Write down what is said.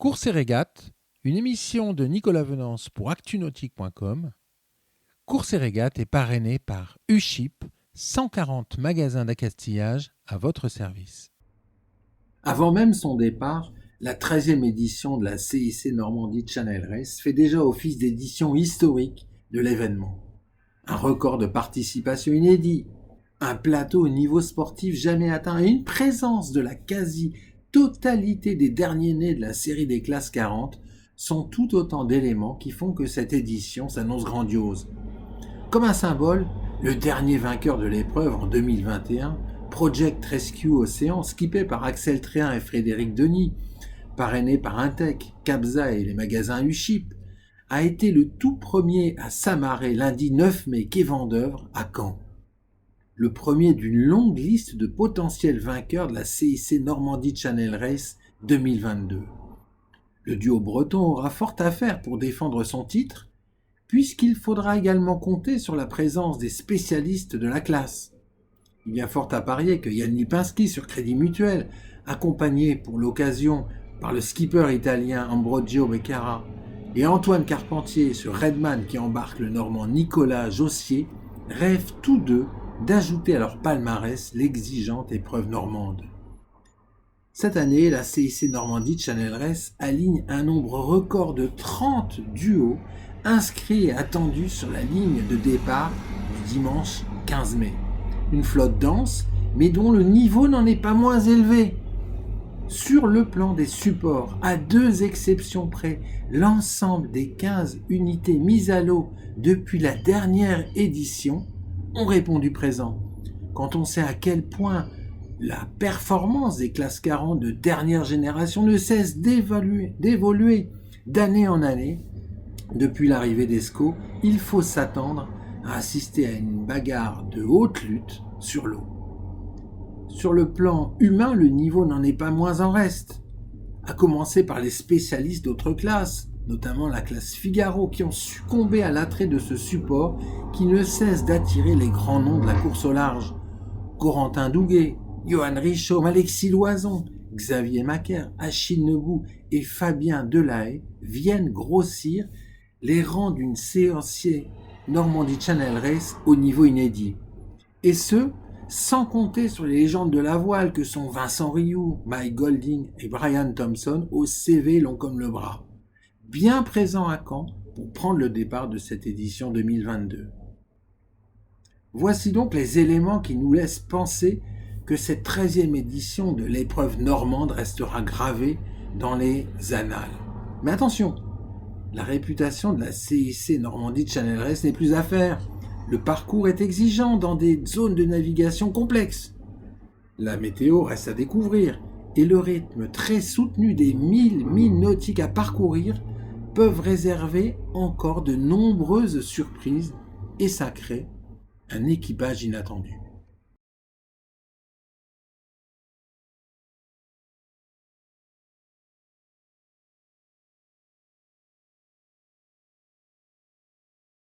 Courses et régates, une émission de Nicolas Venance pour actunautique.com. Courses et régates est parrainée par UShip, 140 magasins d'accastillage à votre service. Avant même son départ, la 13e édition de la CIC Normandie Channel Race fait déjà office d'édition historique de l'événement. Un record de participation inédit, un plateau au niveau sportif jamais atteint et une présence de la quasi-totalité des derniers nés de la série des classes 40 sont tout autant d'éléments qui font que cette édition s'annonce grandiose. Comme un symbole, le dernier vainqueur de l'épreuve en 2021, Project Rescue Océan, skippé par Axel Tréhin et Frédéric Denis, parrainé par Intec, Capza et les magasins UShip, a été le tout premier à s'amarrer lundi 9 mai quai Vendœuvre à Caen. Le premier d'une longue liste de potentiels vainqueurs de la CIC Normandie Channel Race 2022. Le duo breton aura fort à faire pour défendre son titre, puisqu'il faudra également compter sur la présence des spécialistes de la classe. Il y a fort à parier que Yann Lipinski sur Crédit Mutuel, accompagné pour l'occasion par le skipper italien Ambrogio Beccara et Antoine Carpentier sur Redman qui embarque le Normand Nicolas Jossier, rêvent tous deux d'ajouter à leur palmarès l'exigeante épreuve normande. Cette année, la CIC Normandie Channel Race aligne un nombre record de 30 duos inscrits et attendus sur la ligne de départ du dimanche 15 mai. Une flotte dense, mais dont le niveau n'en est pas moins élevé. Sur le plan des supports, à 2 exceptions près, l'ensemble des 15 unités mises à l'eau depuis la dernière édition ont répondu présent. Quand on sait à quel point la performance des classes 40 de dernière génération ne cesse d'évoluer d'année en année, depuis l'arrivée d'Escaut, il faut s'attendre à assister à une bagarre de haute lutte sur l'eau. Sur le plan humain, le niveau n'en est pas moins en reste, à commencer par les spécialistes d'autres classes, notamment la classe Figaro, qui ont succombé à l'attrait de ce support qui ne cesse d'attirer les grands noms de la course au large. Corentin Douguet, Johan Richaud, Alexis Loison, Xavier Macaire, Achille Nebou et Fabien Delahaye viennent grossir les rangs d'une CIC Normandie Channel Race au niveau inédit. Et ce, sans compter sur les légendes de la voile que sont Vincent Rioux, Mike Golding et Brian Thompson au CV long comme le bras, bien présents à Caen pour prendre le départ de cette édition 2022. Voici donc les éléments qui nous laissent penser que cette 13e édition de l'épreuve normande restera gravée dans les annales. Mais attention, la réputation de la CIC Normandie Channel Race n'est plus à faire. Le parcours est exigeant dans des zones de navigation complexes. La météo reste à découvrir et le rythme très soutenu des 1000 milles nautiques à parcourir peuvent réserver encore de nombreuses surprises et ça crée un équipage inattendu.